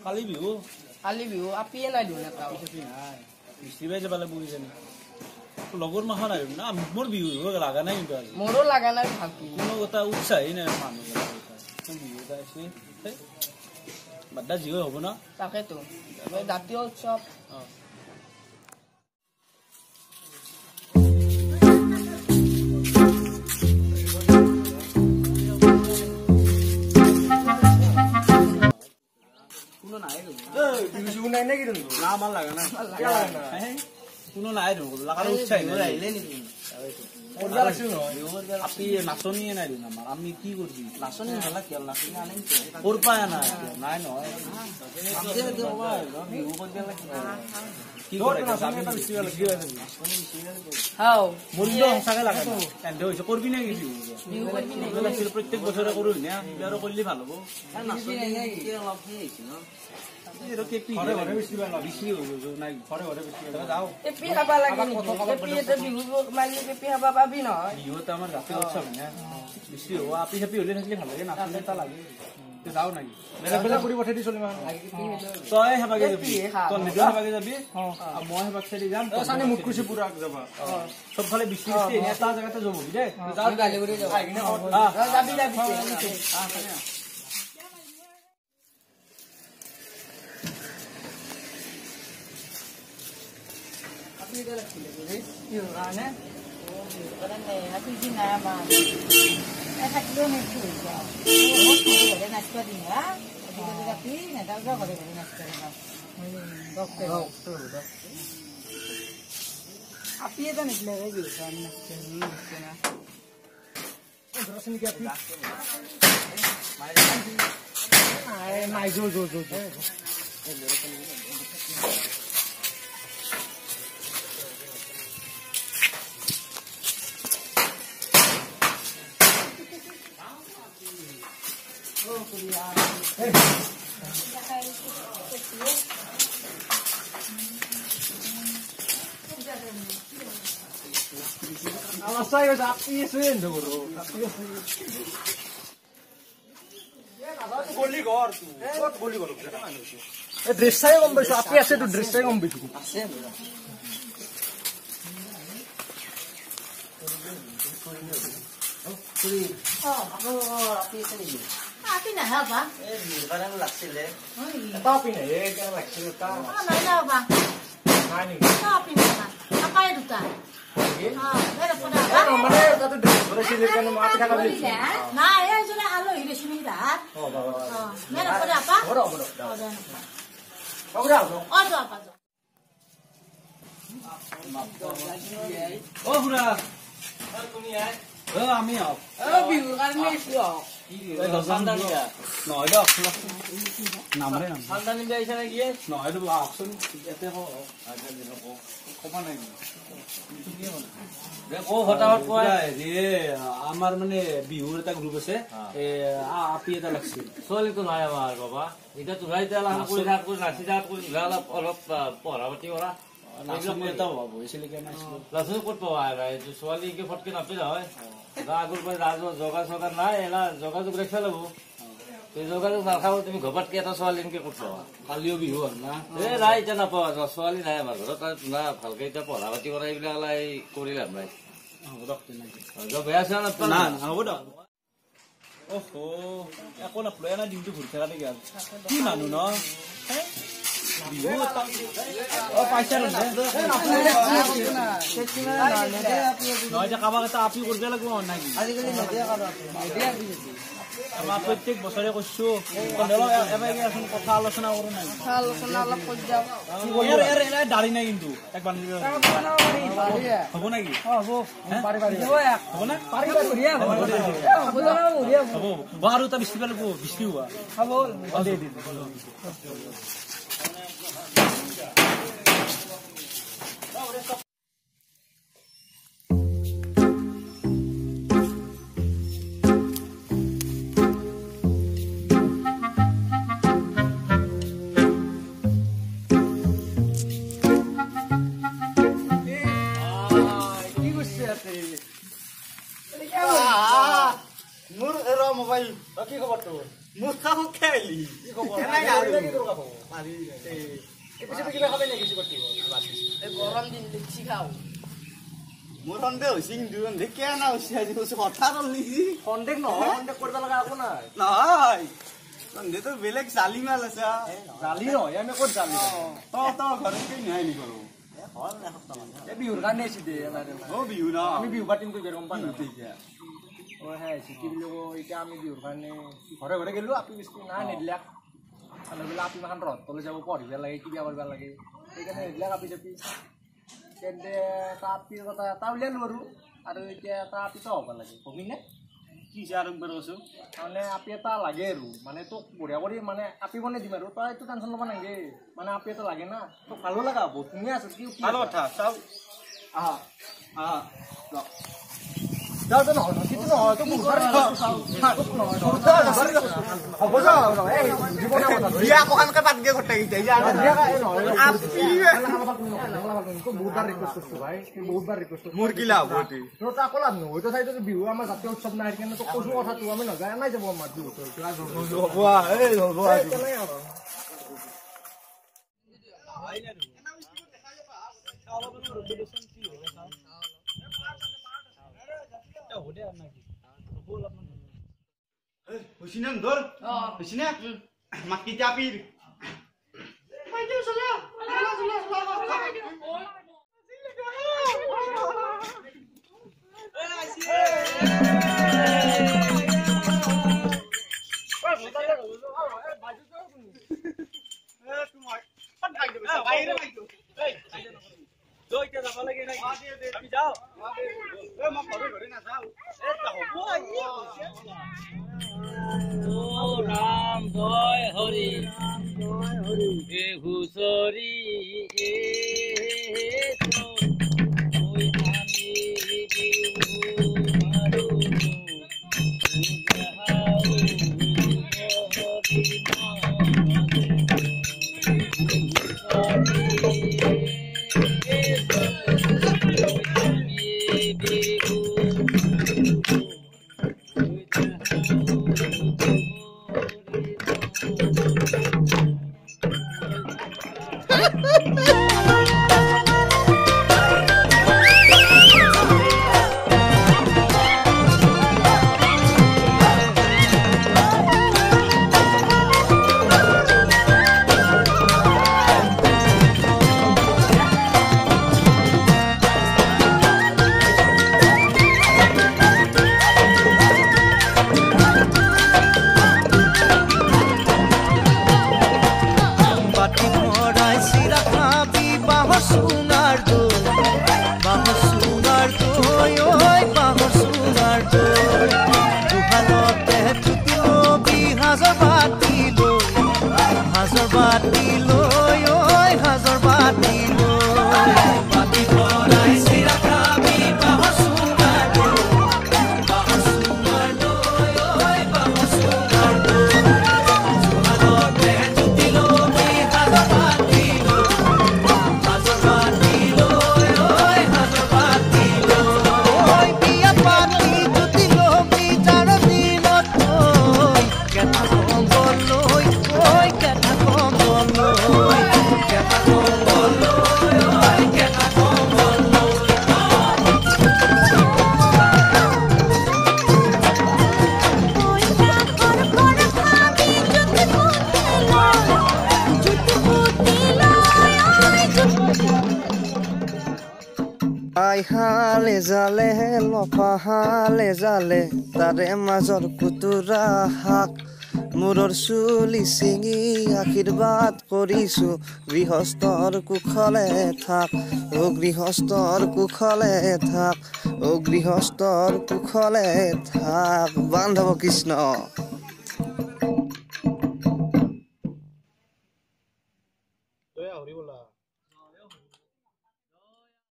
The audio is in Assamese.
কালি বিহু আপিয়ে নাই দিওঁ এটা নাই মিস্ত্ৰী বাই যাবা লাগিব কিজানি লগৰ মাহ নাই না মোৰ বিহু লগা নাই কিন্তু আজি মোৰো লগা নাই ভালকে কোনো কথা উৎসাহী নাই মানুহ বিহু গাইছে বাদ্দা যি হ'ব না তাকেতো জাতীয় উৎসৱ কোনো নাই বিহু নাই নেকি না আমার লাগা না কোনো নাই লাগার উৎসাহী আহিলে নেকি আপনি নাচনিয়ে নাই আমার আমি কি করছি নাচনি হলা কিয় নাচনি আনিম করপায় না নাই নহয় বিহু কৰিব কি করে হাও মূল্য সঁচাকে লাগে এন্ড হইছে করবি না কি বিহু করবি না প্রত্যেক বছরে করু না আর করলে ভালো হবো নাচনি নাই কি অলপ হেইছে ন এর কেপি ঘরে ঘরে বেশি ভালো বেশি নাই ঘরে ঘরে বেশি যাও কেপি খাবা লাগে কেপি এটা বিহু মাইলে কেপি খাবা পাবি নহয় বিহু তো আমার জাতীয় উৎসব না বেশি হবো আপি হ্যাপি হলে থাকলে ভালো লাগে নাচলে তা লাগে তো যাও নাকি মেলা ফেলা কৰি পঠাই দি চলি মান তই হেবাগে যাবি তই নিজ হেবাগে যাবি মই হেবাগ চাই যাম সানি মুখ খুশি পুরা যাবা সব খালি বেশি বেশি এটা জায়গাতে যাব দে যাও গালি কৰি যাও যাবি যাবি আপনি এটা রাখিলে কি রানে Aku izin nama. Sakit ni tu je. Oh, ada nak sekali ya. Tapi nak tahu apa ada nak sekali. Doktor. আপনি এটা নিলে বিহু গান নাচছে না রসন কি আপনি নাই জো Saya sapi sen tu bro. Goli kor tu. Kok goli kor? Dress saya ngombe sapi ase tu dress saya ngombe tu. Ase bro. Aku api sini. Api nak apa? Barang laksile. Tapi ni, kan laksir ta. Mana apa? Nani. Api mana? Apa itu kan? Mana pun apa? Mana kata dress bersih kan mati kan beli. Nah, ya sudah alo ini sini dah. Oh, bawa. Mana pun apa? Bodoh. Bodoh. Oh, apa? Oh, sudah. তুমি আয় আমি আও বিহু কাৰণে আইছো খানদান দিয়া নহয় দক নামৰে নাম খানদানি বিয়াইছে নেকি নহয় তো আকচোন ইয়াতে কবা নাই ও হঠাৎ কয় রে আমার মানে বিহুর একটা গ্রুপ আছে আপি এটা লাগছে ছোৱালী তো নাই আমাৰ বাবা এটা তোৰাই তেল কৰি থাক কৰি নাচি থাক কৰি অলপ পঢ়া পাতি কৰা নাচনি এটা হব হৈছিলে কেনে লাচনি ক'ত পাবা এইটো ছোৱালীকে ফটকে নাপে নহয় আগৰ পৰা জগা চগা নাই এলা যোগাযোগ ৰাখিব লাগিব এই যোগাযোগ নাখাব তুমি ঘপতকে এটা ছোৱালী এনেকে ক'ত পাবা কালিও বিহু হ'ল না এই নাই এতিয়া নাপাবা ছোৱালী নাই আমাৰ ঘৰত না ভালকে এতিয়া পঢ়া পাতি কৰা এইবিলাক কৰি লাভ নাই হ'ব দক তেনেকে বেয়া চেয়া না হ'ব দক ওহো একো নাপলৈ না দিনটো ঘূৰি থকা নেকি আৰু কি মানুহ ন বিহু পাইছা নহয় এতিয়া কাৰোবাক এটা আপি কৰিব লাগিব নাকি আজিকালি আমাৰ প্ৰত্যেক বছৰে কৈছো এবাৰ কথা আলোচনা কৰো নাই আলোচনা অলপ কৰি যাওঁ দাড়ি নাই কিন্তু একবাৰ হ'ব নেকি হ'ব না হ'ব আৰু এটা বৃষ্টি পালে বৃষ্টি হোৱা হ'ব দে মোৰ মোবাইল কি খবৰ তোৰ মুখা খেলি কি খবৰ নাই লাগি তোৰ কাকো মাৰি এই পিছে কিবা খাবে নেকি কিছু করতে এই গরম দিন লিচি খাও মোর সন্দেহ হইছে কিন্তু দেখে না হইছে আজি কিছু কথা বললি সন্দেহ নহয় সন্দেহ করতে লাগা আকো নাই নাই সন্দেহ তো বেলেগ জালি মাল আছে জালি নহয় আমি কত জালি তো ঘরে কি নাই নি করো হল না সপ্তাহ মান এ বিহুর গানে আইছি দে ও বিহু না আমি বিহু পাটিম কই বেরম পান না ও হ্যাঁ সিকি বিলো এটা আমি বিহুর গানে ঘরে ঘরে গেলু আপনি বিস্কুট না নিদিলা আলো বেলা আপনি মাখান রত তলে যাব পড়িবা লাগে কি করবা লাগে এইখানে নিদিলা আপি জপি কেন্দ্রে তাপির কথা তাউলে লৰু আৰু এতিয়া তাপি তো হ'ব লাগে কমি নে কি জাৰম বেৰোছো মানে আপি এটা লাগে আৰু মানে তো বঢ়িয়া কৰি মানে আপি বনে দিম আৰু তই তো টেনশন লবা নাগে মানে আপি এটা লাগে না তো ভালো লাগা বহুত তুমি আছে কি ভালো কথা চাও আহা আহা যাও তো নহয় কিন্তু নহয় তো বুঢ়া হ'ব যাও এই জীবনে কথা বিয়া কোখানকে পাতগে গটে গিতে যা আপি তো বহুতবার রিকোয়েস্ট করছো ভাই বহুতবার রিকোয়েস্ট মোর কি লাভ হইতে তো তা কলাম ন হইতো চাইতো বিহু আমাৰ জাতীয় উৎসৱ নাই কেনে তো কৈছো কথাটো আমি নাযায় নাই যাব আমাৰ বিহু তো হ'ব এই হ'ব Husinan dor. Husina. Maki capir. Maju salah. Ram জয় হরি হুসরি হালে জালে লফাহালে জালে তাৰে মাজৰ কুতুৰা হাক মূৰৰ চুলি চিঙি আশীৰ্বাদ কৰিছো গৃহস্থৰ কুশলে থাক ও গৃহস্থৰ কুশলে থাক ও গৃহস্থৰ কুশলে থাক বান্ধৱ কৃষ্ণ